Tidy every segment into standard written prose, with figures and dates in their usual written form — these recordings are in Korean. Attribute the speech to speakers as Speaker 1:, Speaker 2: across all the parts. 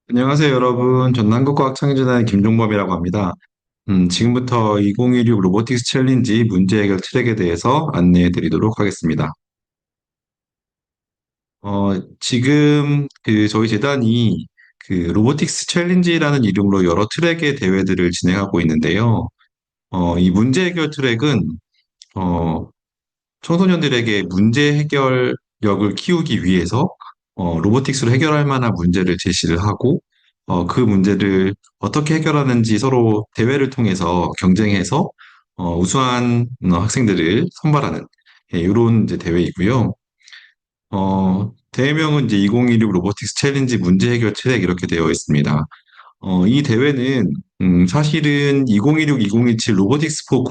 Speaker 1: 안녕하세요, 여러분. 전 한국과학창의재단의 김종범이라고 합니다. 지금부터 2016 로보틱스 챌린지 문제 해결 트랙에 대해서 안내해 드리도록 하겠습니다. 지금 저희 재단이 로보틱스 챌린지라는 이름으로 여러 트랙의 대회들을 진행하고 있는데요. 이 문제 해결 트랙은 어, 청소년들에게 문제 해결력을 키우기 위해서 로보틱스로 해결할 만한 문제를 제시를 하고 그 문제를 어떻게 해결하는지 서로 대회를 통해서 경쟁해서 우수한 학생들을 선발하는 이런 이제 대회이고요. 대회명은 이제 2016 로보틱스 챌린지 문제 해결 트랙 이렇게 되어 있습니다. 이 대회는 사실은 2016-2017 로보틱스 포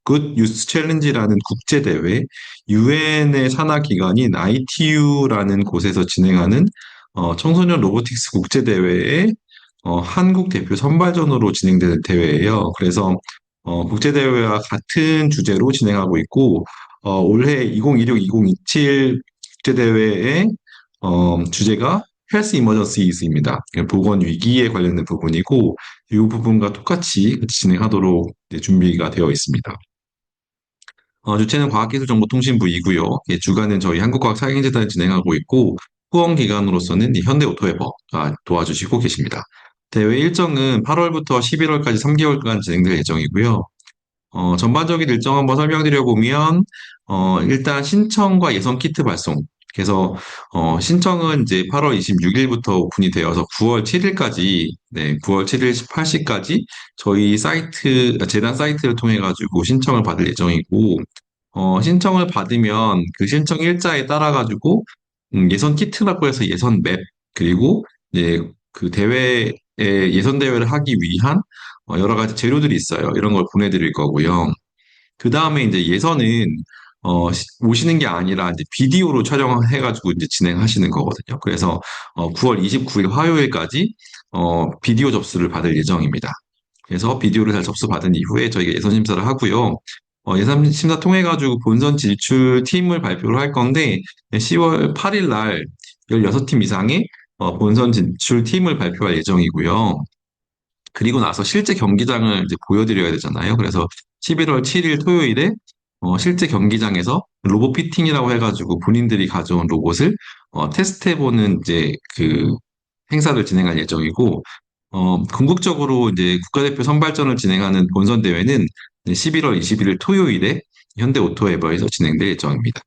Speaker 1: 굿 유스 챌린지라는 국제 대회, 유엔의 산하 기관인 ITU라는 곳에서 진행하는 청소년 로보틱스 국제 대회의 한국 대표 선발전으로 진행되는 대회예요. 그래서 국제 대회와 같은 주제로 진행하고 있고 올해 2016-2027 국제 대회의 주제가 헬스 이머전시입니다. 보건 위기에 관련된 부분이고 이 부분과 똑같이 진행하도록 이제 준비가 되어 있습니다. 주체는 과학기술정보통신부이고요. 주관은 저희 한국과학사행재단이 진행하고 있고 후원기관으로서는 이 현대오토에버가 도와주시고 계십니다. 대회 일정은 8월부터 11월까지 3개월간 진행될 예정이고요. 전반적인 일정 한번 설명드려 보면, 일단 신청과 예선 키트 발송. 그래서, 신청은 이제 8월 26일부터 오픈이 되어서 9월 7일까지, 네, 9월 7일 18시까지 저희 사이트, 재단 사이트를 통해 가지고 신청을 받을 예정이고, 신청을 받으면 그 신청 일자에 따라 가지고, 예선 키트라고 해서 예선 맵, 그리고 이제 그 대회에 예선 대회를 하기 위한 여러 가지 재료들이 있어요. 이런 걸 보내드릴 거고요. 그 다음에 이제 예선은 오시는 게 아니라 이제 비디오로 촬영해가지고 이제 진행하시는 거거든요. 그래서 9월 29일 화요일까지 비디오 접수를 받을 예정입니다. 그래서 비디오를 잘 접수받은 이후에 저희가 예선 심사를 하고요. 예선 심사 통해가지고 본선 진출 팀을 발표를 할 건데 10월 8일 날 16팀 이상의 본선 진출 팀을 발표할 예정이고요. 그리고 나서 실제 경기장을 이제 보여드려야 되잖아요. 그래서 11월 7일 토요일에 실제 경기장에서 로봇 피팅이라고 해가지고 본인들이 가져온 로봇을 테스트해보는 이제 그 행사를 진행할 예정이고, 궁극적으로 이제 국가대표 선발전을 진행하는 본선 대회는 11월 21일 토요일에 현대 오토에버에서 진행될 예정입니다.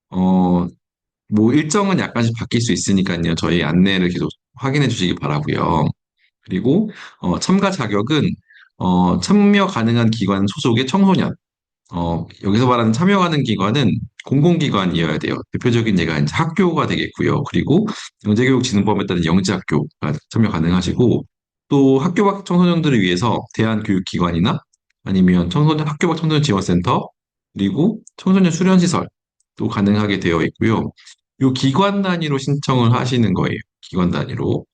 Speaker 1: 어, 뭐 일정은 약간씩 바뀔 수 있으니까요. 저희 안내를 계속 확인해 주시기 바라고요. 그리고 참가 자격은 참여 가능한 기관 소속의 청소년. 여기서 말하는 참여하는 기관은 공공기관이어야 돼요. 대표적인 예가 이제 학교가 되겠고요. 그리고 영재교육진흥법에 따른 영재학교가 참여 가능하시고 또 학교 밖 청소년들을 위해서 대한교육기관이나 아니면 청소년 학교 밖 청소년 지원센터 그리고 청소년 수련시설 또 가능하게 되어 있고요. 요 기관 단위로 신청을 하시는 거예요. 기관 단위로.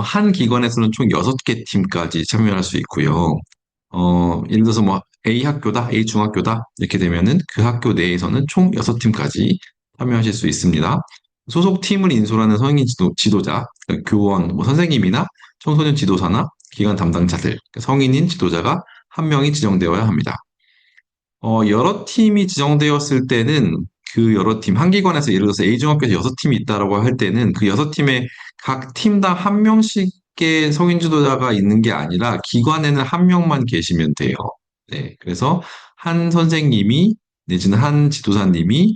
Speaker 1: 한 기관에서는 총 6개 팀까지 참여할 수 있고요. 예를 들어서 뭐 A 학교다, A 중학교다 이렇게 되면은 그 학교 내에서는 총 6팀까지 참여하실 수 있습니다. 소속 팀을 인솔하는 성인 지도자, 그러니까 교원, 뭐 선생님이나 청소년 지도사나 기관 담당자들, 그러니까 성인인 지도자가 한 명이 지정되어야 합니다. 여러 팀이 지정되었을 때는 그 여러 팀, 한 기관에서 예를 들어서 A중학교에서 6팀이 있다라고 할 때는 그 6팀에 각 팀당 한 명씩의 성인 지도자가 있는 게 아니라 기관에는 한 명만 계시면 돼요. 네. 그래서 한 선생님이 내지는 한 지도사님이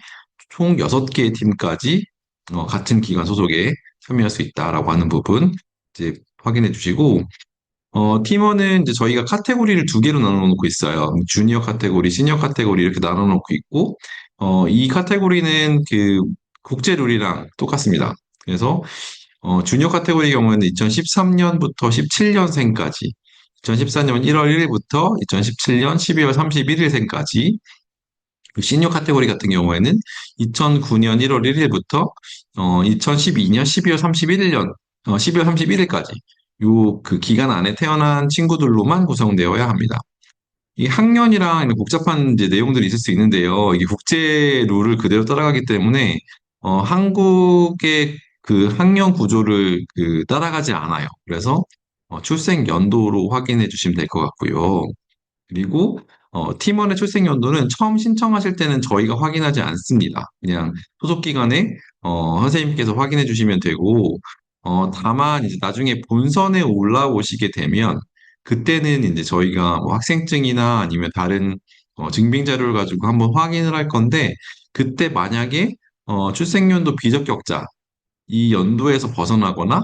Speaker 1: 총 6개의 팀까지 같은 기관 소속에 참여할 수 있다라고 하는 부분 이제 확인해 주시고 팀원은 이제 저희가 카테고리를 두 개로 나눠 놓고 있어요. 주니어 카테고리, 시니어 카테고리 이렇게 나눠 놓고 있고, 이 카테고리는 그 국제 룰이랑 똑같습니다. 그래서, 주니어 카테고리 경우에는 2013년부터 17년생까지, 2014년 1월 1일부터 2017년 12월 31일생까지, 시니어 카테고리 같은 경우에는 2009년 1월 1일부터 2012년 12월 31년 12월 31일까지 요 그 기간 안에 태어난 친구들로만 구성되어야 합니다. 이 학년이랑 이런 복잡한 이제 내용들이 있을 수 있는데요. 이게 국제 룰을 그대로 따라가기 때문에 한국의 그 학년 구조를 따라가지 않아요. 그래서 출생 연도로 확인해 주시면 될 것 같고요. 그리고 팀원의 출생 연도는 처음 신청하실 때는 저희가 확인하지 않습니다. 그냥 소속 기관에 선생님께서 확인해 주시면 되고, 다만 이제 나중에 본선에 올라오시게 되면 그때는 이제 저희가 뭐 학생증이나 아니면 다른 증빙 자료를 가지고 한번 확인을 할 건데, 그때 만약에 출생 연도 비적격자 이 연도에서 벗어나거나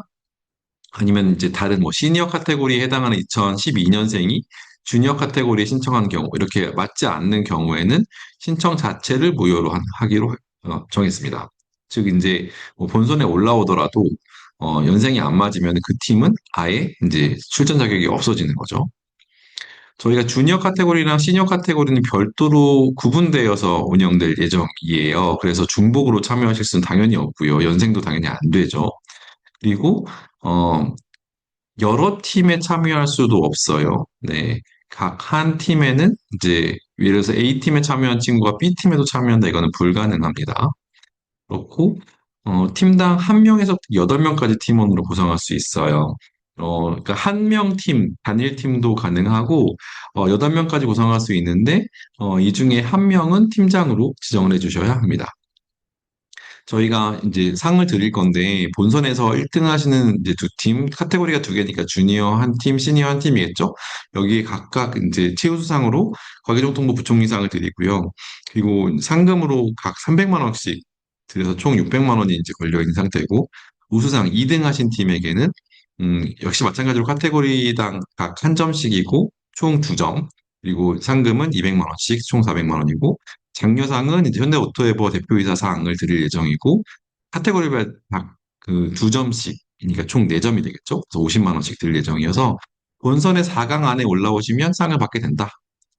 Speaker 1: 아니면 이제 다른 뭐 시니어 카테고리에 해당하는 2012년생이 주니어 카테고리에 신청한 경우 이렇게 맞지 않는 경우에는 신청 자체를 무효로 하기로 정했습니다. 즉 이제 뭐 본선에 올라오더라도 연생이 안 맞으면 그 팀은 아예 이제 출전 자격이 없어지는 거죠. 저희가 주니어 카테고리랑 시니어 카테고리는 별도로 구분되어서 운영될 예정이에요. 그래서 중복으로 참여하실 수는 당연히 없고요. 연생도 당연히 안 되죠. 그리고 어, 여러 팀에 참여할 수도 없어요. 네. 각 한 팀에는 이제 예를 들어서 A팀에 참여한 친구가 B팀에도 참여한다. 이거는 불가능합니다. 그렇고 팀당 한 명에서 8명까지 팀원으로 구성할 수 있어요. 그러니까 한 명 팀, 단일 팀도 가능하고 8명까지 구성할 수 있는데 이 중에 한 명은 팀장으로 지정을 해주셔야 합니다. 저희가 이제 상을 드릴 건데 본선에서 1등 하시는 이제 두 팀, 카테고리가 두 개니까 주니어 한 팀, 시니어 한 팀이겠죠? 여기에 각각 이제 최우수상으로 과기정통부 부총리상을 드리고요. 그리고 상금으로 각 300만 원씩 드려서 총 600만 원이 이제 걸려 있는 상태고 우수상 2등 하신 팀에게는 역시 마찬가지로 카테고리당 각 한 점씩이고 총 2점, 그리고 상금은 200만 원씩 총 400만 원이고 장려상은 이제 현대오토에버 대표이사상을 드릴 예정이고 카테고리별 각그 2점씩, 그러니까 총 4점이 되겠죠. 그래서 50만 원씩 드릴 예정이어서 본선에 4강 안에 올라오시면 상을 받게 된다.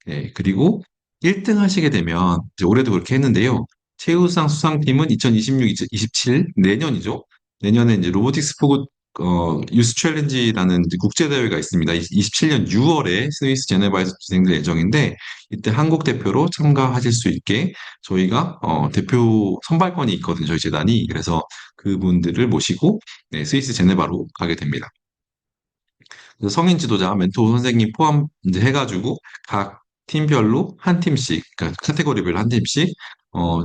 Speaker 1: 네, 그리고 1등 하시게 되면 이제 올해도 그렇게 했는데요. 최우수상 수상팀은 2026, 2027 내년이죠. 내년에 이제 로보틱스 포그 유스 챌린지라는 이제 국제 대회가 있습니다. 27년 6월에 스위스 제네바에서 진행될 예정인데 이때 한국 대표로 참가하실 수 있게 저희가 대표 선발권이 있거든요. 저희 재단이. 그래서 그분들을 모시고 네, 스위스 제네바로 가게 됩니다. 그래서 성인 지도자, 멘토 선생님 포함 이제 해가지고 각 팀별로 한 팀씩, 그러니까 카테고리별로 한 팀씩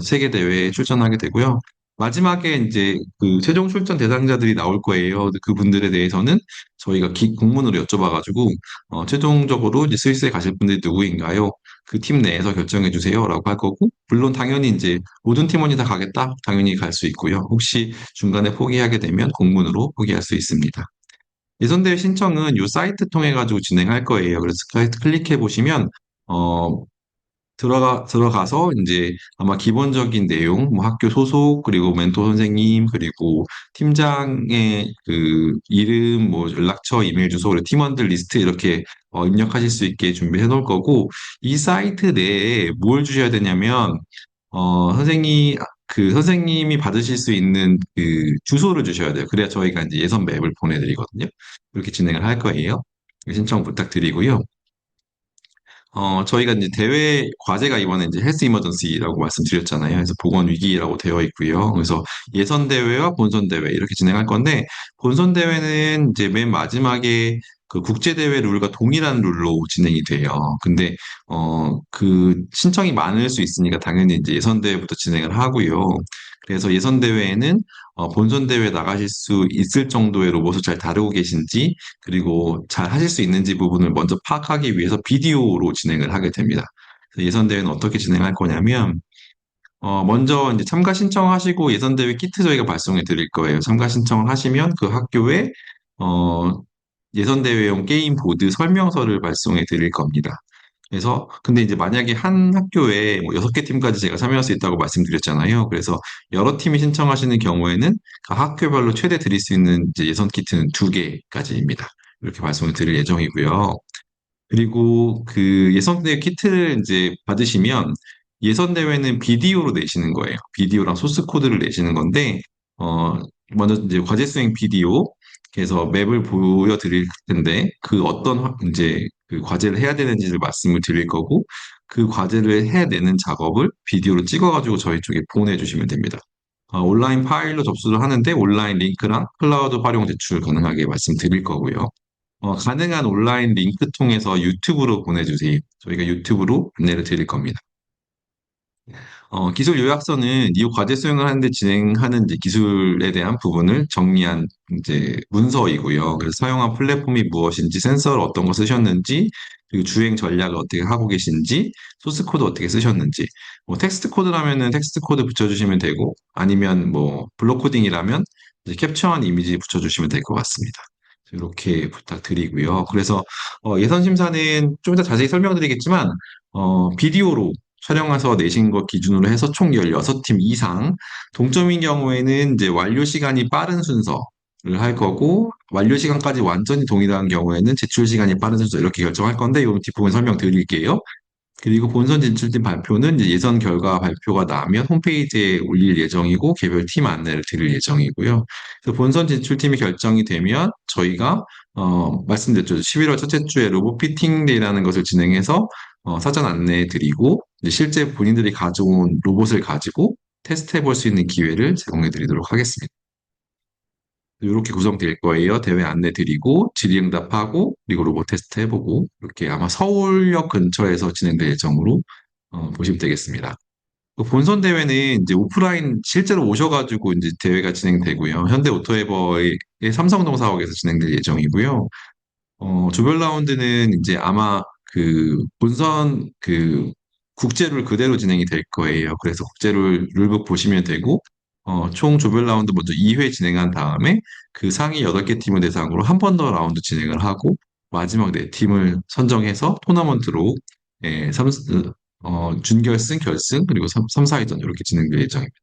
Speaker 1: 세계 대회에 출전하게 되고요. 마지막에 이제 그 최종 출전 대상자들이 나올 거예요. 그분들에 대해서는 저희가 공문으로 여쭤봐가지고 최종적으로 이제 스위스에 가실 분들이 누구인가요? 그 팀 내에서 결정해 주세요라고 할 거고, 물론 당연히 이제 모든 팀원이 다 가겠다, 당연히 갈 수 있고요. 혹시 중간에 포기하게 되면 공문으로 포기할 수 있습니다. 예선대회 신청은 이 사이트 통해 가지고 진행할 거예요. 그래서 사이트 클릭해 보시면 어 들어가서 이제 아마 기본적인 내용, 뭐 학교 소속, 그리고 멘토 선생님, 그리고 팀장의 그 이름, 뭐 연락처, 이메일 주소, 그리고 팀원들 리스트 이렇게 입력하실 수 있게 준비해 놓을 거고, 이 사이트 내에 뭘 주셔야 되냐면 선생님이 받으실 수 있는 그 주소를 주셔야 돼요. 그래야 저희가 이제 예선 맵을 보내드리거든요. 이렇게 진행을 할 거예요. 신청 부탁드리고요. 저희가 이제 대회 과제가 이번에 이제 헬스 이머전시라고 말씀드렸잖아요. 그래서 보건 위기라고 되어 있고요. 그래서 예선 대회와 본선 대회 이렇게 진행할 건데 본선 대회는 이제 맨 마지막에 그 국제 대회 룰과 동일한 룰로 진행이 돼요. 근데 그 신청이 많을 수 있으니까 당연히 이제 예선 대회부터 진행을 하고요. 그래서 예선 대회에는 본선 대회 나가실 수 있을 정도의 로봇을 잘 다루고 계신지, 그리고 잘 하실 수 있는지 부분을 먼저 파악하기 위해서 비디오로 진행을 하게 됩니다. 그래서 예선대회는 어떻게 진행할 거냐면, 먼저 이제 참가 신청하시고 예선대회 키트 저희가 발송해 드릴 거예요. 참가 신청을 하시면 그 학교에, 어, 예선대회용 게임 보드 설명서를 발송해 드릴 겁니다. 그래서, 근데 이제 만약에 한 학교에 뭐 6개 팀까지 제가 참여할 수 있다고 말씀드렸잖아요. 그래서 여러 팀이 신청하시는 경우에는 각 학교별로 최대 드릴 수 있는 이제 예선 키트는 2개까지입니다. 이렇게 발송을 드릴 예정이고요. 그리고 그 예선대회 키트를 이제 받으시면 예선대회는 비디오로 내시는 거예요. 비디오랑 소스 코드를 내시는 건데, 어, 먼저 이제 과제 수행 비디오, 그래서 맵을 보여드릴 텐데, 그 어떤 이제 그 과제를 해야 되는지를 말씀을 드릴 거고, 그 과제를 해내는 작업을 비디오로 찍어가지고 저희 쪽에 보내주시면 됩니다. 온라인 파일로 접수를 하는데 온라인 링크랑 클라우드 활용 제출 가능하게 말씀드릴 거고요. 가능한 온라인 링크 통해서 유튜브로 보내주세요. 저희가 유튜브로 안내를 드릴 겁니다. 기술 요약서는 이 과제 수행을 하는데 진행하는 이제 기술에 대한 부분을 정리한 이제 문서이고요. 그래서 사용한 플랫폼이 무엇인지, 센서를 어떤 거 쓰셨는지, 그리고 주행 전략을 어떻게 하고 계신지, 소스 코드 어떻게 쓰셨는지, 뭐 텍스트 코드라면은 텍스트 코드 붙여주시면 되고, 아니면 뭐 블록 코딩이라면 이제 캡처한 이미지 붙여주시면 될 것 같습니다. 이렇게 부탁드리고요. 그래서 예선 심사는 좀 이따 자세히 설명드리겠지만 비디오로 촬영해서 내신 것 기준으로 해서 총 16팀 이상, 동점인 경우에는 이제 완료 시간이 빠른 순서를 할 거고, 완료 시간까지 완전히 동일한 경우에는 제출 시간이 빠른 순서 이렇게 결정할 건데, 이 뒷부분 설명드릴게요. 그리고 본선 진출팀 발표는 이제 예선 결과 발표가 나면 홈페이지에 올릴 예정이고, 개별 팀 안내를 드릴 예정이고요. 그래서 본선 진출팀이 결정이 되면 저희가 말씀드렸죠. 11월 첫째 주에 로봇 피팅데이라는 것을 진행해서 사전 안내해 드리고, 이제 실제 본인들이 가져온 로봇을 가지고 테스트해 볼 수 있는 기회를 제공해 드리도록 하겠습니다. 이렇게 구성될 거예요. 대회 안내 드리고, 질의응답하고, 그리고 로봇 테스트 해보고, 이렇게 아마 서울역 근처에서 진행될 예정으로 보시면 되겠습니다. 그 본선 대회는 이제 오프라인 실제로 오셔가지고 이제 대회가 진행되고요. 현대 오토에버의 삼성동 사옥에서 진행될 예정이고요. 조별 라운드는 이제 아마 그 본선 그 국제룰 그대로 진행이 될 거예요. 그래서 국제룰 룰북 보시면 되고, 총 조별 라운드 먼저 2회 진행한 다음에 그 상위 8개 팀을 대상으로 한 번 더 라운드 진행을 하고, 마지막 4팀을 선정해서 토너먼트로 준결승, 결승, 그리고 3, 4위전 이렇게 진행될 예정입니다.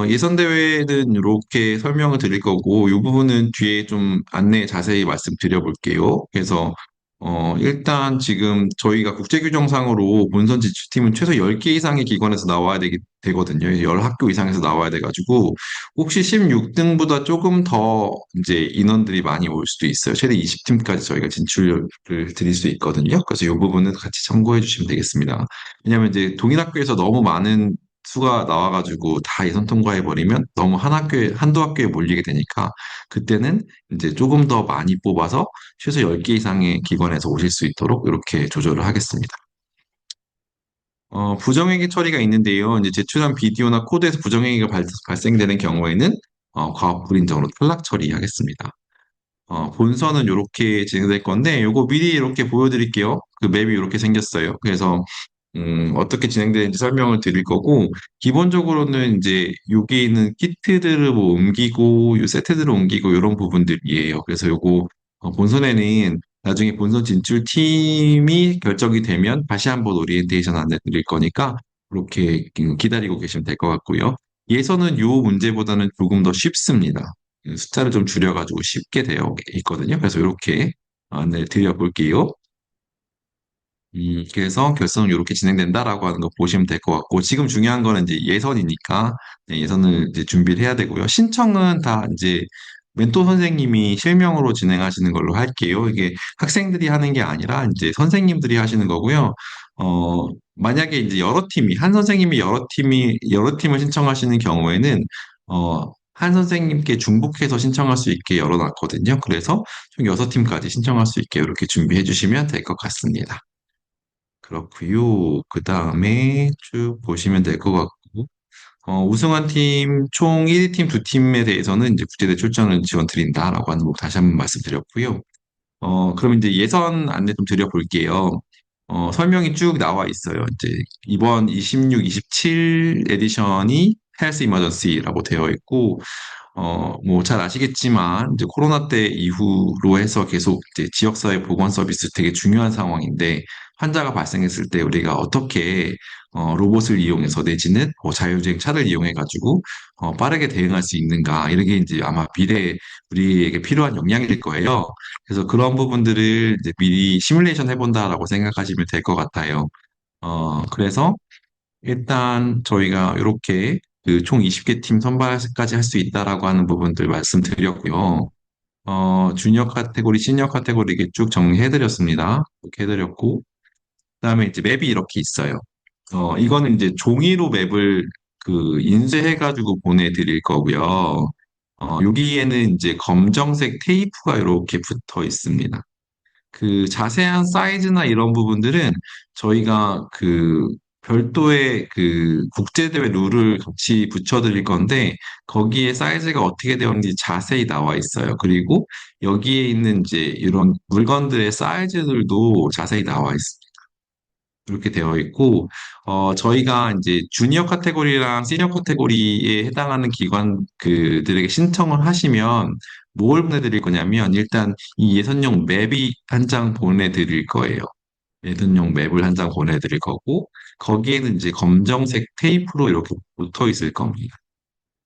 Speaker 1: 예선 대회는 이렇게 설명을 드릴 거고, 이 부분은 뒤에 좀 안내 자세히 말씀드려 볼게요. 그래서, 일단 지금 저희가 국제규정상으로 본선 지출팀은 최소 10개 이상의 기관에서 나와야 되거든요. 10학교 이상에서 나와야 돼가지고, 혹시 16등보다 조금 더 이제 인원들이 많이 올 수도 있어요. 최대 20팀까지 저희가 진출을 드릴 수 있거든요. 그래서 이 부분은 같이 참고해 주시면 되겠습니다. 왜냐하면 이제 동일학교에서 너무 많은 수가 나와가지고 다 예선 통과해버리면 너무 한두 학교에 몰리게 되니까 그때는 이제 조금 더 많이 뽑아서 최소 10개 이상의 기관에서 오실 수 있도록 이렇게 조절을 하겠습니다. 부정행위 처리가 있는데요. 이제 제출한 비디오나 코드에서 부정행위가 발생되는 경우에는 과업불 인정으로 탈락 처리하겠습니다. 본선은 이렇게 진행될 건데, 요거 미리 이렇게 보여드릴게요. 그 맵이 이렇게 생겼어요. 그래서 어떻게 진행되는지 설명을 드릴 거고, 기본적으로는 이제 여기 있는 키트들을 뭐 옮기고, 요 세트들을 옮기고, 이런 부분들이에요. 그래서 요거 본선에는 나중에 본선 진출 팀이 결정이 되면 다시 한번 오리엔테이션 안내 드릴 거니까, 그렇게 기다리고 계시면 될 것 같고요. 예선은 요 문제보다는 조금 더 쉽습니다. 숫자를 좀 줄여가지고 쉽게 되어 있거든요. 그래서 이렇게 안내 드려볼게요. 그래서 결선은 이렇게 진행된다라고 하는 거 보시면 될 것 같고, 지금 중요한 거는 이제 예선이니까, 네, 예선을 이제 준비를 해야 되고요. 신청은 다 이제 멘토 선생님이 실명으로 진행하시는 걸로 할게요. 이게 학생들이 하는 게 아니라 이제 선생님들이 하시는 거고요. 만약에 이제 한 선생님이 여러 팀을 신청하시는 경우에는, 한 선생님께 중복해서 신청할 수 있게 열어놨거든요. 그래서 총 6팀까지 신청할 수 있게 이렇게 준비해 주시면 될 것 같습니다. 그렇고요. 그 다음에 쭉 보시면 될 것 같고, 우승한 팀, 총 1팀, 2팀에 대해서는 이제 국제대 출전을 지원 드린다라고 하는 거 다시 한번 말씀드렸고요. 그럼 이제 예선 안내 좀 드려볼게요. 설명이 쭉 나와 있어요. 이제 이번 26, 27 에디션이 헬스 이머전시라고 되어 있고, 뭐 잘 아시겠지만 이제 코로나 때 이후로 해서 계속 이제 지역사회 보건 서비스 되게 중요한 상황인데 환자가 발생했을 때 우리가 어떻게 로봇을 이용해서 내지는 뭐 자율주행 차를 이용해 가지고 빠르게 대응할 수 있는가 이런 게 이제 아마 미래에 우리에게 필요한 역량일 거예요. 그래서 그런 부분들을 이제 미리 시뮬레이션 해본다라고 생각하시면 될 것 같아요. 그래서 일단 저희가 이렇게 그 총 20개 팀 선발까지 할 수 있다라고 하는 부분들 말씀드렸고요. 주니어 카테고리, 시니어 카테고리 이렇게 쭉 정리해드렸습니다. 이렇게 해드렸고, 그다음에 이제 맵이 이렇게 있어요. 이거는 이제 종이로 맵을 인쇄해가지고 보내드릴 거고요. 여기에는 이제 검정색 테이프가 이렇게 붙어 있습니다. 그 자세한 사이즈나 이런 부분들은 저희가 별도의 국제대회 룰을 같이 붙여드릴 건데 거기에 사이즈가 어떻게 되었는지 자세히 나와 있어요. 그리고 여기에 있는 이제 이런 물건들의 사이즈들도 자세히 나와 있습니다. 이렇게 되어 있고, 저희가 이제 주니어 카테고리랑 시니어 카테고리에 해당하는 기관 그들에게 신청을 하시면 뭘 보내드릴 거냐면 일단 이 예선용 맵이 한 장 보내드릴 거예요. 예선용 맵을 한 장 보내드릴 거고, 거기에는 이제 검정색 테이프로 이렇게 붙어 있을 겁니다.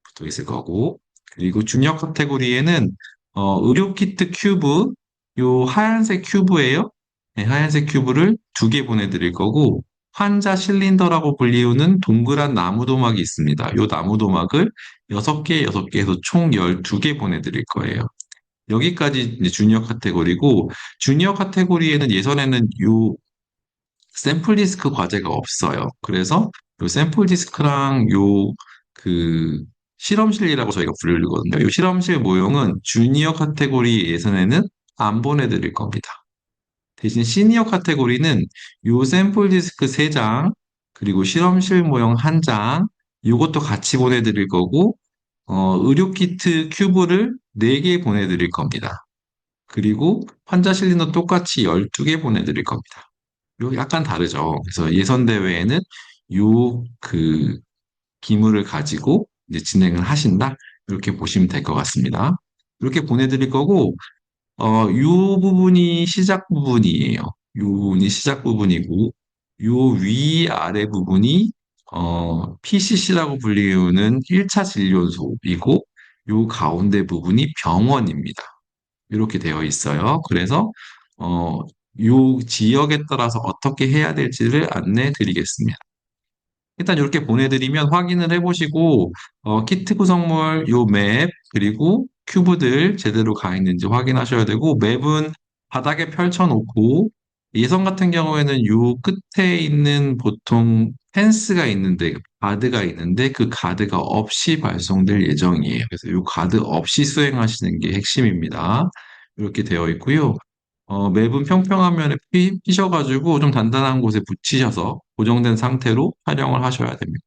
Speaker 1: 붙어 있을 거고, 그리고 주니어 카테고리에는 의료 키트 큐브, 요 하얀색 큐브예요. 네, 하얀색 큐브를 두 개 보내드릴 거고, 환자 실린더라고 불리우는 동그란 나무 도막이 있습니다. 요 나무 도막을 6개, 6개 해서 총 12개 보내드릴 거예요. 여기까지 이제 주니어 카테고리고, 주니어 카테고리에는 예전에는 요 샘플 디스크 과제가 없어요. 그래서 요 샘플 디스크랑 그 실험실이라고 저희가 부르거든요. 요 실험실 모형은 주니어 카테고리 예선에는 안 보내드릴 겁니다. 대신 시니어 카테고리는 요 샘플 디스크 3장, 그리고 실험실 모형 1장, 요것도 같이 보내드릴 거고, 의료 키트 큐브를 4개 보내드릴 겁니다. 그리고 환자 실린더 똑같이 12개 보내드릴 겁니다. 요 약간 다르죠. 그래서 예선 대회에는 요 기물을 가지고 이제 진행을 하신다. 이렇게 보시면 될 것 같습니다. 이렇게 보내드릴 거고, 요 부분이 시작 부분이에요. 요 부분이 시작 부분이고, 요 위아래 부분이, PCC라고 불리우는 1차 진료소이고, 요 가운데 부분이 병원입니다. 이렇게 되어 있어요. 그래서, 어, 요 지역에 따라서 어떻게 해야 될지를 안내 드리겠습니다. 일단 이렇게 보내드리면 확인을 해보시고, 키트 구성물, 요 맵, 그리고 큐브들 제대로 가 있는지 확인하셔야 되고, 맵은 바닥에 펼쳐놓고, 예선 같은 경우에는 요 끝에 있는 보통 펜스가 있는데, 가드가 있는데, 그 가드가 없이 발송될 예정이에요. 그래서 요 가드 없이 수행하시는 게 핵심입니다. 이렇게 되어 있고요. 맵은 평평한 면에 피셔가지고 좀 단단한 곳에 붙이셔서 고정된 상태로 촬영을 하셔야 됩니다.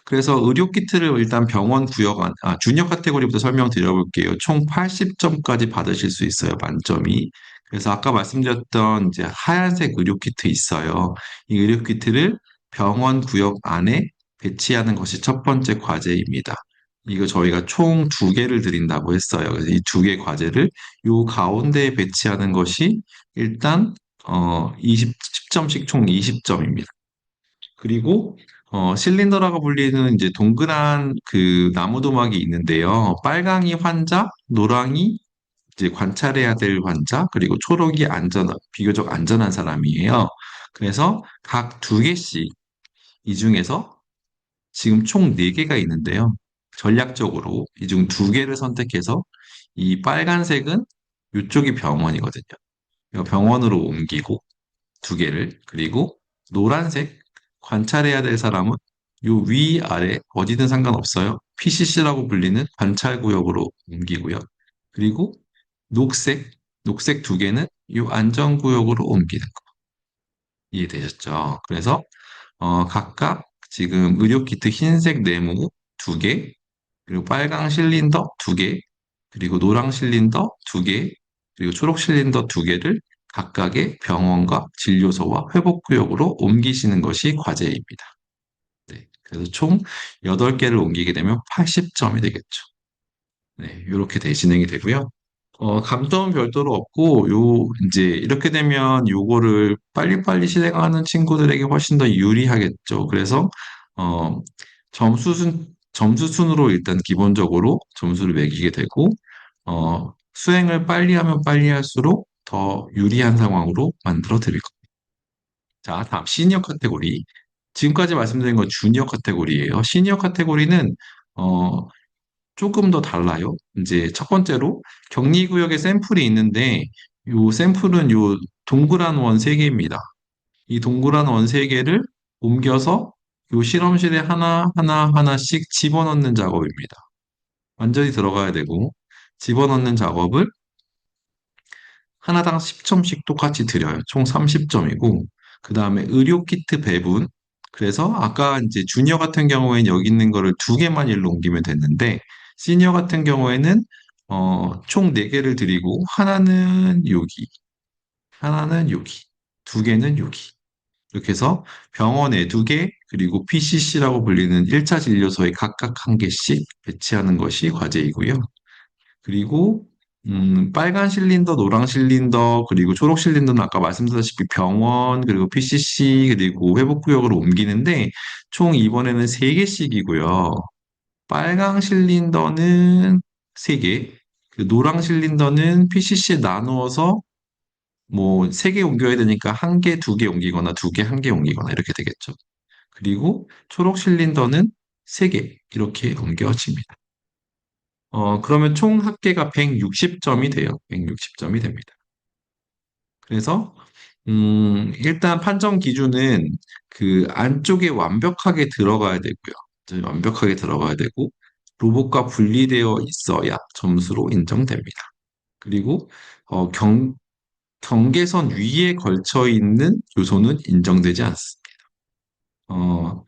Speaker 1: 그래서 의료 키트를 일단 병원 구역 주니어 카테고리부터 설명드려볼게요. 총 80점까지 받으실 수 있어요, 만점이. 그래서 아까 말씀드렸던 이제 하얀색 의료 키트 있어요. 이 의료 키트를 병원 구역 안에 배치하는 것이 첫 번째 과제입니다. 이거 저희가 총 2개를 드린다고 했어요. 그래서 이 2개 과제를 요 가운데에 배치하는 것이 일단 10점씩 총 20점입니다. 그리고 실린더라고 불리는 이제 동그란 그 나무 도막이 있는데요. 빨강이 환자, 노랑이 이제 관찰해야 될 환자, 그리고 초록이 비교적 안전한 사람이에요. 그래서 각 2개씩 이 중에서 지금 총 4개가 있는데요. 전략적으로 이 중 2개를 선택해서 이 빨간색은 이쪽이 병원이거든요. 이거 병원으로 옮기고 2개를, 그리고 노란색 관찰해야 될 사람은 요 위아래 어디든 상관없어요. PCC라고 불리는 관찰구역으로 옮기고요. 그리고 녹색, 녹색 2개는 요 안전구역으로 옮기는 거. 이해되셨죠? 그래서 각각 지금 의료키트 흰색 네모 2개, 그리고 빨강 실린더 2개, 그리고 노랑 실린더 2개, 그리고 초록 실린더 2개를 각각의 병원과 진료소와 회복구역으로 옮기시는 것이 과제입니다. 네, 그래서 총 8개를 옮기게 되면 80점이 되겠죠. 네, 이렇게 진행이 되고요. 감점은 별도로 없고, 이제 이렇게 되면 요거를 빨리빨리 실행하는 친구들에게 훨씬 더 유리하겠죠. 그래서, 어, 점수순으로 일단 기본적으로 점수를 매기게 되고, 수행을 빨리 하면 빨리 할수록 더 유리한 상황으로 만들어 드릴 겁니다. 자, 다음 시니어 카테고리. 지금까지 말씀드린 건 주니어 카테고리예요. 시니어 카테고리는, 어, 조금 더 달라요. 이제 첫 번째로 격리구역에 샘플이 있는데 요 샘플은 요 동그란 원 3개입니다. 이 동그란 원 3개를 옮겨서 이 실험실에 하나씩 집어넣는 작업입니다. 완전히 들어가야 되고, 집어넣는 작업을 하나당 10점씩 똑같이 드려요. 총 30점이고, 그 다음에 의료 키트 배분. 그래서 아까 이제 주니어 같은 경우에는 여기 있는 거를 두 개만 일로 옮기면 됐는데, 시니어 같은 경우에는 총 네 개를 드리고, 하나는 여기, 하나는 여기, 두 개는 여기. 이렇게 해서 병원에 두 개, 그리고 PCC라고 불리는 1차 진료소에 각각 한 개씩 배치하는 것이 과제이고요. 그리고 빨간 실린더, 노랑 실린더, 그리고 초록 실린더는 아까 말씀드렸다시피 병원, 그리고 PCC, 그리고 회복구역으로 옮기는데 총 이번에는 3개씩이고요. 빨강 실린더는 3개, 그 노랑 실린더는 PCC에 나누어서 뭐 3개 옮겨야 되니까 한 개, 두 개 옮기거나 두 개, 한 개 옮기거나 이렇게 되겠죠. 그리고 초록 실린더는 3개 이렇게 옮겨집니다. 그러면 총 합계가 160점이 돼요. 160점이 됩니다. 그래서, 일단 판정 기준은 그 안쪽에 완벽하게 들어가야 되고요. 완벽하게 들어가야 되고, 로봇과 분리되어 있어야 점수로 인정됩니다. 그리고, 어, 경, 경계선 위에 걸쳐 있는 요소는 인정되지 않습니다. 어,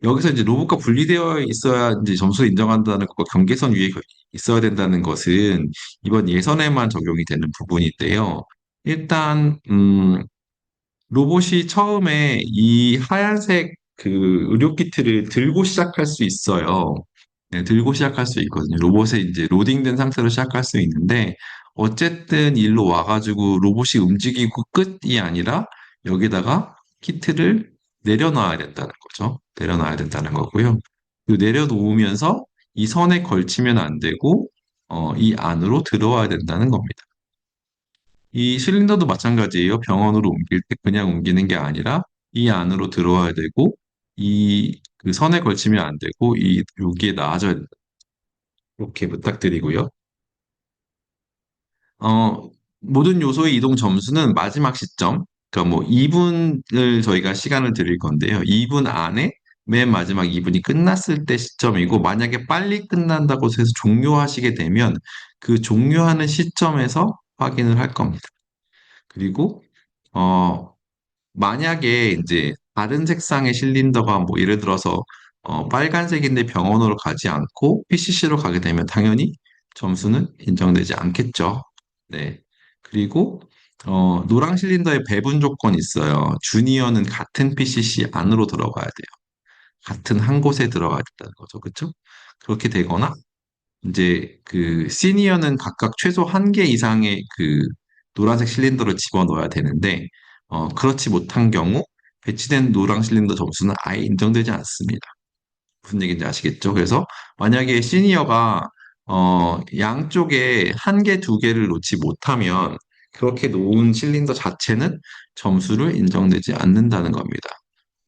Speaker 1: 여기서 이제 로봇과 분리되어 있어야 이제 점수를 인정한다는 것과 경계선 위에 있어야 된다는 것은 이번 예선에만 적용이 되는 부분인데요. 일단, 로봇이 처음에 이 하얀색 그 의료 키트를 들고 시작할 수 있어요. 네, 들고 시작할 수 있거든요. 로봇에 이제 로딩된 상태로 시작할 수 있는데, 어쨌든 일로 와가지고 로봇이 움직이고 끝이 아니라 여기다가 키트를 내려놔야 된다는 거죠. 내려놔야 된다는 거고요. 그 내려놓으면서 이 선에 걸치면 안 되고, 이 안으로 들어와야 된다는 겁니다. 이 실린더도 마찬가지예요. 병원으로 옮길 때 그냥 옮기는 게 아니라 이 안으로 들어와야 되고, 이 그 선에 걸치면 안 되고, 여기에 나와줘야 된다. 이렇게 부탁드리고요. 어, 모든 요소의 이동 점수는 마지막 시점, 그러니까 뭐 2분을 저희가 시간을 드릴 건데요. 2분 안에 맨 마지막 2분이 끝났을 때 시점이고, 만약에 빨리 끝난다고 해서 종료하시게 되면 그 종료하는 시점에서 확인을 할 겁니다. 그리고, 어, 만약에 이제 다른 색상의 실린더가 뭐 예를 들어서 빨간색인데 병원으로 가지 않고 PCC로 가게 되면 당연히 점수는 인정되지 않겠죠. 네. 그리고 노랑 실린더의 배분 조건이 있어요. 주니어는 같은 PCC 안으로 들어가야 돼요. 같은 한 곳에 들어가야 된다는 거죠. 그렇죠? 그렇게 되거나 이제 그 시니어는 각각 최소 한 개 이상의 그 노란색 실린더를 집어넣어야 되는데 그렇지 못한 경우 배치된 노랑 실린더 점수는 아예 인정되지 않습니다. 무슨 얘기인지 아시겠죠? 그래서 만약에 시니어가 양쪽에 한 개, 두 개를 놓지 못하면 그렇게 놓은 실린더 자체는 점수를 인정되지 않는다는 겁니다.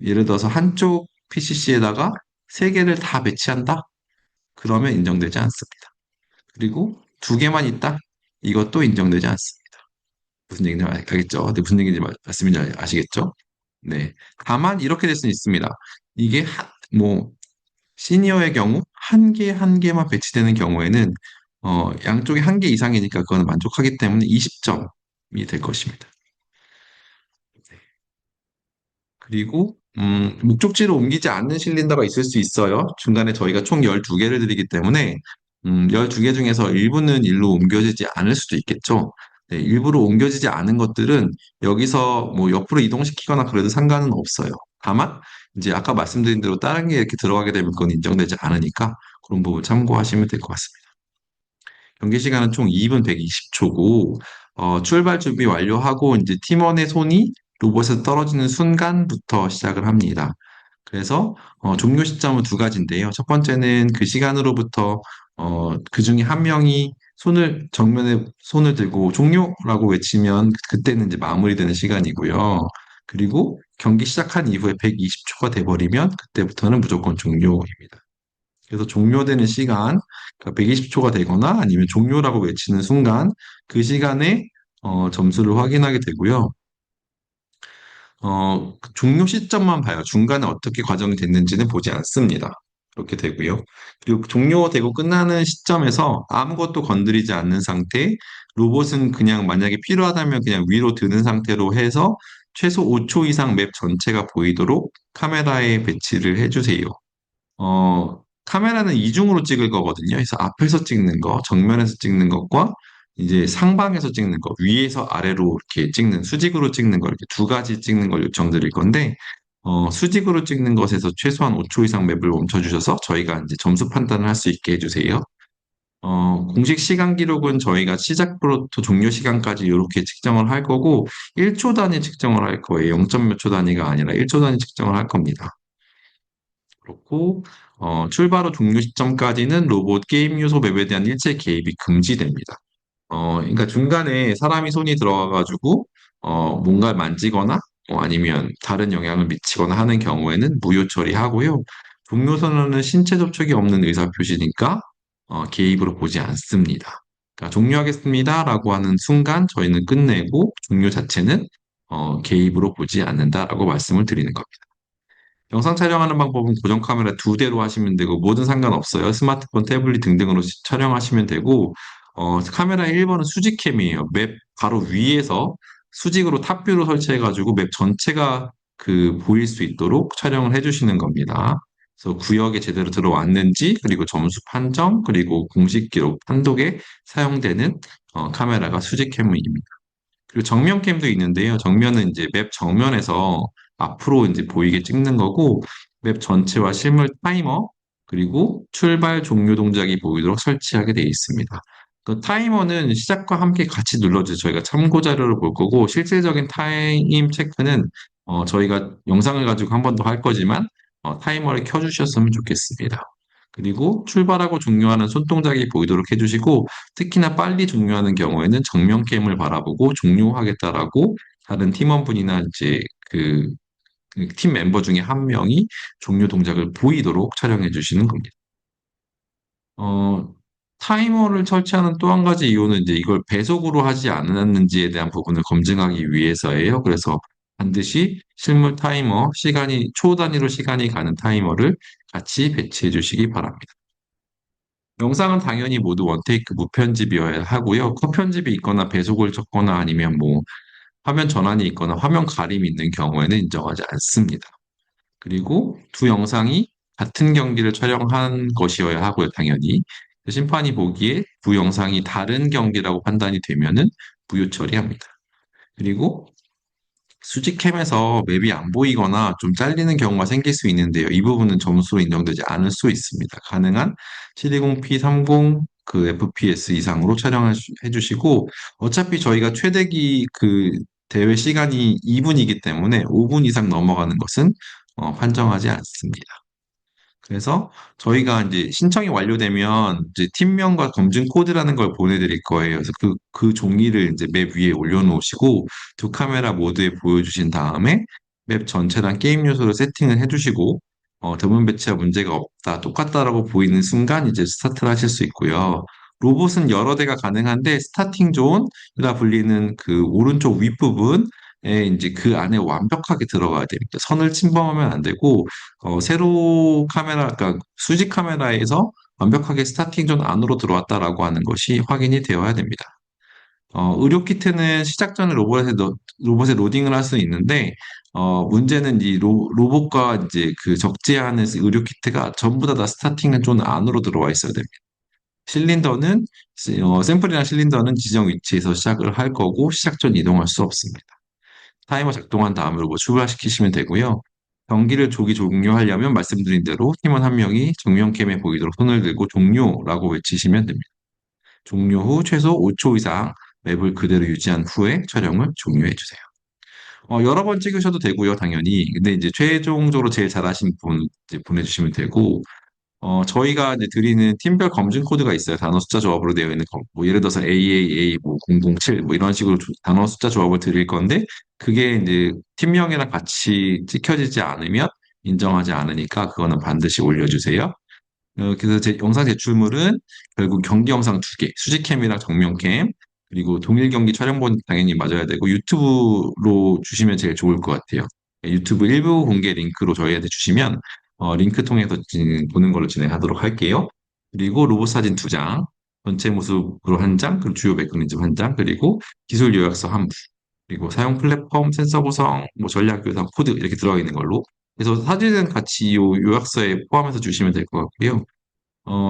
Speaker 1: 예를 들어서 한쪽 PCC에다가 세 개를 다 배치한다? 그러면 인정되지 않습니다. 그리고 두 개만 있다? 이것도 인정되지 않습니다. 무슨 얘기인지 알겠죠? 네, 무슨 얘기인지 말씀인지 아시겠죠? 네. 다만 이렇게 될 수는 있습니다. 이게 뭐 시니어의 경우 한 개 한 개만 배치되는 경우에는 양쪽에 한 개 이상이니까 그거는 만족하기 때문에 20점이 될 것입니다. 그리고 목적지로 옮기지 않는 실린더가 있을 수 있어요. 중간에 저희가 총 12개를 드리기 때문에 12개 중에서 일부는 일로 옮겨지지 않을 수도 있겠죠. 네, 일부러 옮겨지지 않은 것들은 여기서 뭐 옆으로 이동시키거나 그래도 상관은 없어요. 다만 이제 아까 말씀드린 대로 다른 게 이렇게 들어가게 되면 그건 인정되지 않으니까 그런 부분 참고하시면 될 것 같습니다. 경기 시간은 총 2분 120초고, 출발 준비 완료하고 이제 팀원의 손이 로봇에서 떨어지는 순간부터 시작을 합니다. 그래서 종료 시점은 두 가지인데요. 첫 번째는 그 시간으로부터 그 중에 한 명이 정면에 손을 들고 종료라고 외치면 그때는 이제 마무리되는 시간이고요. 그리고 경기 시작한 이후에 120초가 돼버리면 그때부터는 무조건 종료입니다. 그래서 종료되는 시간, 그러니까 120초가 되거나 아니면 종료라고 외치는 순간 그 시간에 점수를 확인하게 되고요. 그 종료 시점만 봐요. 중간에 어떻게 과정이 됐는지는 보지 않습니다. 그렇게 되고요. 그리고 종료되고 끝나는 시점에서 아무것도 건드리지 않는 상태, 로봇은 그냥 만약에 필요하다면 그냥 위로 드는 상태로 해서 최소 5초 이상 맵 전체가 보이도록 카메라에 배치를 해주세요. 카메라는 이중으로 찍을 거거든요. 그래서 앞에서 찍는 거, 정면에서 찍는 것과 이제 상방에서 찍는 거, 위에서 아래로 이렇게 찍는, 수직으로 찍는 걸 이렇게 두 가지 찍는 걸 요청드릴 건데, 수직으로 찍는 것에서 최소한 5초 이상 맵을 멈춰주셔서 저희가 이제 점수 판단을 할 수 있게 해주세요. 공식 시간 기록은 저희가 시작부터 종료 시간까지 이렇게 측정을 할 거고, 1초 단위 측정을 할 거예요. 0점 몇 초 단위가 아니라 1초 단위 측정을 할 겁니다. 그렇고 출발 후 종료 시점까지는 로봇 게임 요소 맵에 대한 일체 개입이 금지됩니다. 그러니까 중간에 사람이 손이 들어가가지고 뭔가를 만지거나 아니면 다른 영향을 미치거나 하는 경우에는 무효 처리하고요. 종료 선언은 신체 접촉이 없는 의사 표시니까 개입으로 보지 않습니다. 그러니까 종료하겠습니다라고 하는 순간 저희는 끝내고 종료 자체는 개입으로 보지 않는다라고 말씀을 드리는 겁니다. 영상 촬영하는 방법은 고정 카메라 두 대로 하시면 되고 뭐든 상관없어요. 스마트폰, 태블릿 등등으로 촬영하시면 되고 카메라 1번은 수직캠이에요. 맵 바로 위에서 수직으로 탑뷰로 설치해가지고 맵 전체가 그 보일 수 있도록 촬영을 해주시는 겁니다. 그래서 구역에 제대로 들어왔는지 그리고 점수 판정 그리고 공식 기록 판독에 사용되는 카메라가 수직캠입니다. 그리고 정면캠도 있는데요. 정면은 이제 맵 정면에서 앞으로 이제 보이게 찍는 거고, 맵 전체와 실물 타이머, 그리고 출발 종료 동작이 보이도록 설치하게 되어 있습니다. 그 타이머는 시작과 함께 같이 눌러주세요. 저희가 참고 자료를 볼 거고, 실질적인 타임 체크는 저희가 영상을 가지고 한 번 더 할 거지만, 타이머를 켜주셨으면 좋겠습니다. 그리고 출발하고 종료하는 손동작이 보이도록 해주시고, 특히나 빨리 종료하는 경우에는 정면 캠을 바라보고 종료하겠다라고 다른 팀원분이나 이제 그 팀 멤버 중에 한 명이 종료 동작을 보이도록 촬영해 주시는 겁니다. 어, 타이머를 설치하는 또 한 가지 이유는 이제 이걸 배속으로 하지 않았는지에 대한 부분을 검증하기 위해서예요. 그래서 반드시 실물 타이머, 시간이, 초 단위로 시간이 가는 타이머를 같이 배치해 주시기 바랍니다. 영상은 당연히 모두 원테이크 무편집이어야 하고요. 컷편집이 있거나 배속을 적거나 아니면 뭐 화면 전환이 있거나 화면 가림이 있는 경우에는 인정하지 않습니다. 그리고 두 영상이 같은 경기를 촬영한 것이어야 하고요, 당연히. 심판이 보기에 두 영상이 다른 경기라고 판단이 되면은 무효 처리합니다. 그리고 수직캠에서 맵이 안 보이거나 좀 잘리는 경우가 생길 수 있는데요. 이 부분은 점수로 인정되지 않을 수 있습니다. 가능한 720p 30 그 FPS 이상으로 촬영해 주시고 어차피 저희가 최대기 그 대회 시간이 2분이기 때문에 5분 이상 넘어가는 것은 판정하지 않습니다. 그래서 저희가 이제 신청이 완료되면 이제 팀명과 검증 코드라는 걸 보내드릴 거예요. 그래서 그 종이를 이제 맵 위에 올려놓으시고 두 카메라 모드에 보여주신 다음에 맵 전체랑 게임 요소를 세팅을 해주시고 드문 배치와 문제가 없다, 똑같다라고 보이는 순간 이제 스타트를 하실 수 있고요. 로봇은 여러 대가 가능한데 스타팅 존이라 불리는 그 오른쪽 윗부분 이제 그 안에 완벽하게 들어가야 됩니다. 선을 침범하면 안 되고 세로 카메라, 그러니까 수직 카메라에서 완벽하게 스타팅 존 안으로 들어왔다라고 하는 것이 확인이 되어야 됩니다. 의료 키트는 시작 전에 로봇에 로딩을 할 수 있는데, 문제는 이 로봇과 이제 그 적재하는 의료 키트가 전부 다 스타팅 존 안으로 들어와 있어야 됩니다. 실린더는, 샘플이나 실린더는 지정 위치에서 시작을 할 거고, 시작 전 이동할 수 없습니다. 타이머 작동한 다음에 로봇 출발시키시면 되고요. 경기를 조기 종료하려면 말씀드린 대로 팀원 한 명이 정면캠에 보이도록 손을 들고 종료라고 외치시면 됩니다. 종료 후 최소 5초 이상 맵을 그대로 유지한 후에 촬영을 종료해 주세요. 여러 번 찍으셔도 되고요, 당연히. 근데 이제 최종적으로 제일 잘하신 분 이제 보내주시면 되고, 저희가 이제 드리는 팀별 검증 코드가 있어요. 단어 숫자 조합으로 되어 있는 뭐 예를 들어서 AAA 뭐 007 뭐 이런 식으로 단어 숫자 조합을 드릴 건데 그게 이제 팀명이랑 같이 찍혀지지 않으면 인정하지 않으니까 그거는 반드시 올려주세요. 그래서 제 영상 제출물은 결국 경기 영상 두 개, 수직캠이랑 정면캠, 그리고 동일 경기 촬영본 당연히 맞아야 되고 유튜브로 주시면 제일 좋을 것 같아요. 유튜브 일부 공개 링크로 저희한테 주시면 링크 통해서 보는 걸로 진행하도록 할게요. 그리고 로봇 사진 두 장, 전체 모습으로 한 장, 그리고 주요 메커니즘 한 장, 그리고 기술 요약서 한 부, 그리고 사용 플랫폼, 센서 구성, 뭐 전략 교사 코드 이렇게 들어가 있는 걸로. 그래서 사진은 같이 요 요약서에 포함해서 주시면 될 것 같고요.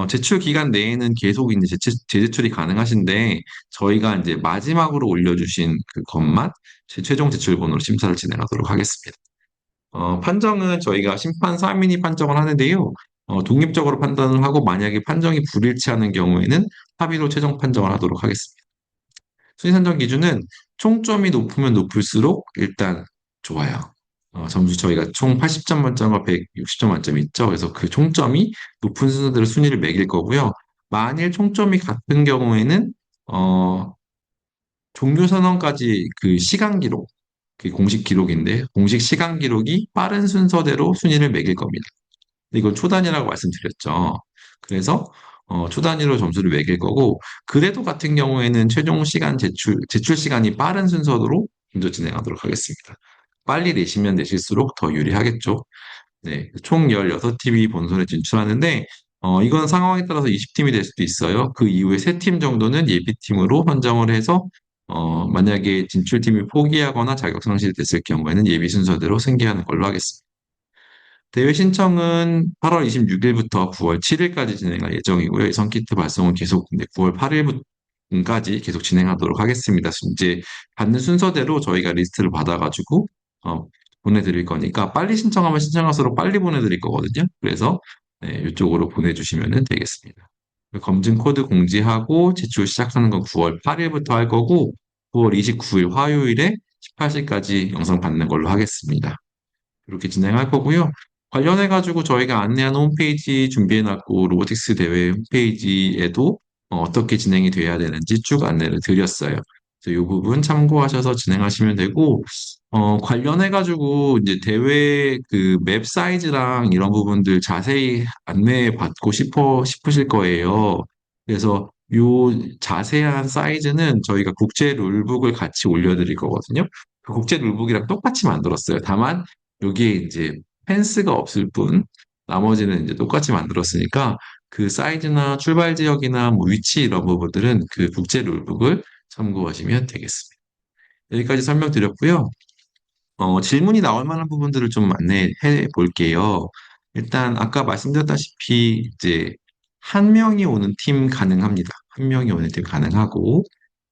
Speaker 1: 제출 기간 내에는 계속 이제 재제출이 가능하신데, 저희가 이제 마지막으로 올려주신 그 것만 최종 제출본으로 심사를 진행하도록 하겠습니다. 판정은 저희가 심판 3인이 판정을 하는데요. 독립적으로 판단을 하고 만약에 판정이 불일치하는 경우에는 합의로 최종 판정을 하도록 하겠습니다. 순위 산정 기준은 총점이 높으면 높을수록 일단 좋아요. 점수 저희가 총 80점 만점과 160점 만점이 있죠. 그래서 그 총점이 높은 순서대로 순위를 매길 거고요. 만일 총점이 같은 경우에는 종료 선언까지 그 시간 기록, 그 공식 기록인데 공식 시간 기록이 빠른 순서대로 순위를 매길 겁니다. 이건 초단위라고 말씀드렸죠. 그래서 초단위로 점수를 매길 거고, 그래도 같은 경우에는 최종 시간 제출 시간이 빠른 순서로 먼저 진행하도록 하겠습니다. 빨리 내시면 내실수록 더 유리하겠죠. 네, 총 16팀이 본선에 진출하는데, 이건 상황에 따라서 20팀이 될 수도 있어요. 그 이후에 3팀 정도는 예비팀으로 선정을 해서, 만약에 진출팀이 포기하거나 자격 상실됐을 경우에는 예비 순서대로 승계하는 걸로 하겠습니다. 대회 신청은 8월 26일부터 9월 7일까지 진행할 예정이고요. 예선 키트 발송은 계속 9월 8일까지 계속 진행하도록 하겠습니다. 이제 받는 순서대로 저희가 리스트를 받아가지고 보내드릴 거니까 빨리 신청하면 신청할수록 빨리 보내드릴 거거든요. 그래서 네, 이쪽으로 보내주시면 되겠습니다. 검증 코드 공지하고 제출 시작하는 건 9월 8일부터 할 거고 9월 29일 화요일에 18시까지 영상 받는 걸로 하겠습니다. 이렇게 진행할 거고요. 관련해가지고 저희가 안내한 홈페이지 준비해놨고, 로보틱스 대회 홈페이지에도 떻게 진행이 돼야 되는지 쭉 안내를 드렸어요. 그래서 이 부분 참고하셔서 진행하시면 되고, 관련해가지고 이제 대회 그 맵 사이즈랑 이런 부분들 자세히 안내 받고 싶으실 거예요. 그래서 요 자세한 사이즈는 저희가 국제 룰북을 같이 올려드릴 거거든요. 그 국제 룰북이랑 똑같이 만들었어요. 다만 여기에 이제 펜스가 없을 뿐, 나머지는 이제 똑같이 만들었으니까 그 사이즈나 출발 지역이나 뭐 위치 이런 부분들은 그 국제 룰북을 참고하시면 되겠습니다. 여기까지 설명드렸고요. 질문이 나올 만한 부분들을 좀 안내해 볼게요. 일단 아까 말씀드렸다시피 이제 한 명이 오는 팀 가능합니다. 한 명이 오는 팀 가능하고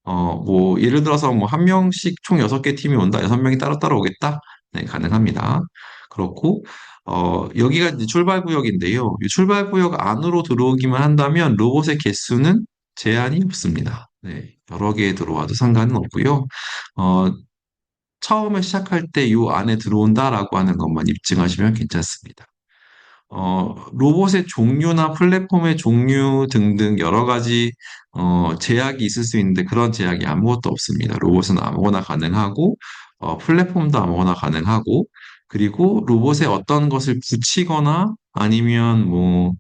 Speaker 1: 뭐 예를 들어서 뭐 한 명씩 총 6개 팀이 온다. 6명이 따로따로 오겠다. 네, 가능합니다. 그렇고 여기가 이제 출발 구역인데요. 이 출발 구역 안으로 들어오기만 한다면 로봇의 개수는 제한이 없습니다. 네, 여러 개 들어와도 상관은 없고요. 어, 처음에 시작할 때 요 안에 들어온다라고 하는 것만 입증하시면 괜찮습니다. 로봇의 종류나 플랫폼의 종류 등등 여러 가지 제약이 있을 수 있는데 그런 제약이 아무것도 없습니다. 로봇은 아무거나 가능하고 플랫폼도 아무거나 가능하고 그리고 로봇에 어떤 것을 붙이거나 아니면 뭐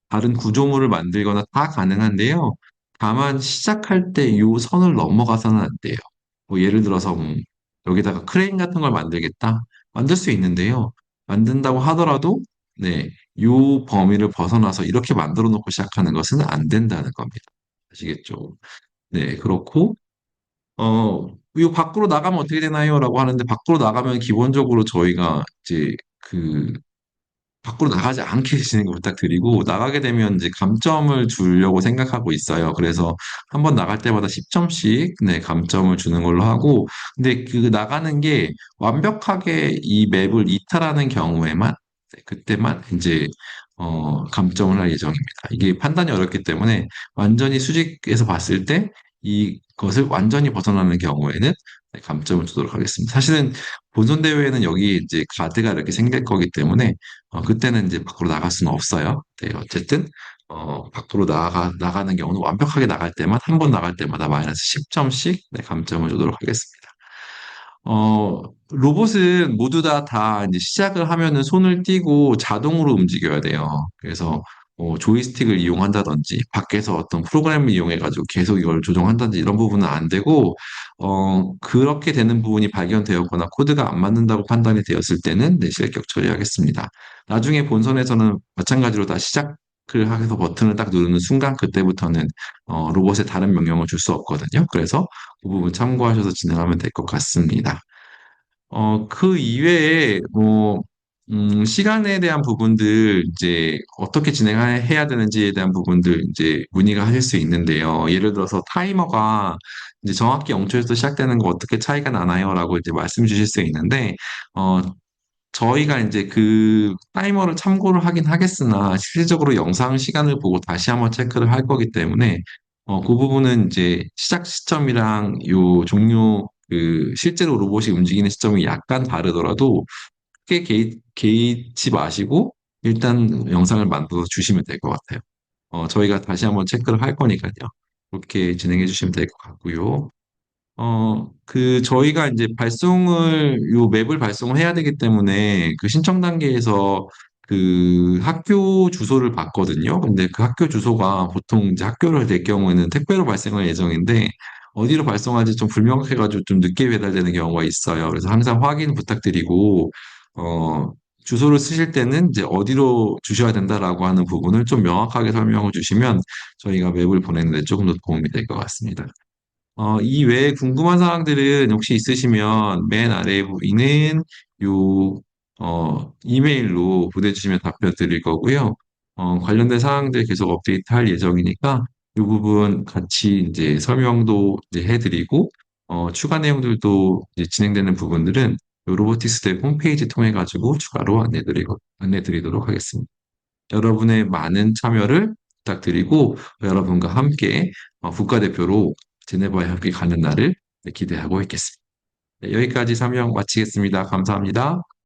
Speaker 1: 다른 구조물을 만들거나 다 가능한데요. 다만 시작할 때 이 선을 넘어가서는 안 돼요. 뭐 예를 들어서 여기다가 크레인 같은 걸 만들겠다. 만들 수 있는데요. 만든다고 하더라도 네, 이 범위를 벗어나서 이렇게 만들어 놓고 시작하는 것은 안 된다는 겁니다. 아시겠죠? 네, 그렇고 이 밖으로 나가면 어떻게 되나요? 라고 하는데 밖으로 나가면 기본적으로 저희가 이제 그 밖으로 나가지 않게 해주시는 거 부탁드리고, 나가게 되면 이제 감점을 주려고 생각하고 있어요. 그래서 한번 나갈 때마다 10점씩, 네, 감점을 주는 걸로 하고, 근데 그 나가는 게 완벽하게 이 맵을 이탈하는 경우에만, 네, 그때만 이제, 감점을 할 예정입니다. 이게 판단이 어렵기 때문에 완전히 수직에서 봤을 때 이것을 완전히 벗어나는 경우에는 네, 감점을 주도록 하겠습니다. 사실은 본선 대회에는 여기 이제 가드가 이렇게 생길 거기 때문에 그때는 이제 밖으로 나갈 수는 없어요. 네, 어쨌든 밖으로 나가는 경우는 완벽하게 나갈 때만 한 번 나갈 때마다 마이너스 10점씩 네, 감점을 주도록 하겠습니다. 로봇은 모두 다 이제 시작을 하면은 손을 띄고 자동으로 움직여야 돼요. 그래서 조이스틱을 이용한다든지 밖에서 어떤 프로그램을 이용해가지고 계속 이걸 조정한다든지 이런 부분은 안 되고 그렇게 되는 부분이 발견되었거나 코드가 안 맞는다고 판단이 되었을 때는 네, 실격 처리하겠습니다. 나중에 본선에서는 마찬가지로 다 시작을 해서 버튼을 딱 누르는 순간 그때부터는 로봇에 다른 명령을 줄 수 없거든요. 그래서 그 부분 참고하셔서 진행하면 될 것 같습니다. 그 이외에, 시간에 대한 부분들, 이제, 어떻게 진행해야 되는지에 대한 부분들, 이제, 문의가 하실 수 있는데요. 예를 들어서 타이머가 이제 정확히 0초에서 시작되는 거 어떻게 차이가 나나요? 라고 이제 말씀 주실 수 있는데, 어, 저희가 이제 그 타이머를 참고를 하긴 하겠으나, 실질적으로 영상 시간을 보고 다시 한번 체크를 할 거기 때문에, 그 부분은 이제 시작 시점이랑 요 종료, 실제로 로봇이 움직이는 시점이 약간 다르더라도 크게 개의치 마시고, 일단 영상을 만들어 주시면 될 것 같아요. 저희가 다시 한번 체크를 할 거니까요. 그렇게 진행해 주시면 될 것 같고요. 저희가 이제 요 맵을 발송을 해야 되기 때문에 그 신청 단계에서 그 학교 주소를 받거든요. 근데 그 학교 주소가 보통 이제 학교를 될 경우에는 택배로 발송할 예정인데 어디로 발송할지 좀 불명확해가지고 좀 늦게 배달되는 경우가 있어요. 그래서 항상 확인 부탁드리고, 어, 주소를 쓰실 때는 이제 어디로 주셔야 된다라고 하는 부분을 좀 명확하게 설명을 주시면 저희가 맵을 보내는 데 조금 더 도움이 될 것 같습니다. 이 외에 궁금한 사항들은 혹시 있으시면 맨 아래에 보이는 요, 이메일로 보내주시면 답변 드릴 거고요. 관련된 사항들 계속 업데이트 할 예정이니까 이 부분 같이 이제 설명도 이제 해드리고, 추가 내용들도 이제 진행되는 부분들은 요 로보틱스 대 홈페이지 통해 가지고 추가로 안내드리도록 하겠습니다. 여러분의 많은 참여를 부탁드리고 여러분과 함께 국가대표로 제네바에 함께 가는 날을 기대하고 있겠습니다. 네, 여기까지 설명 마치겠습니다. 감사합니다.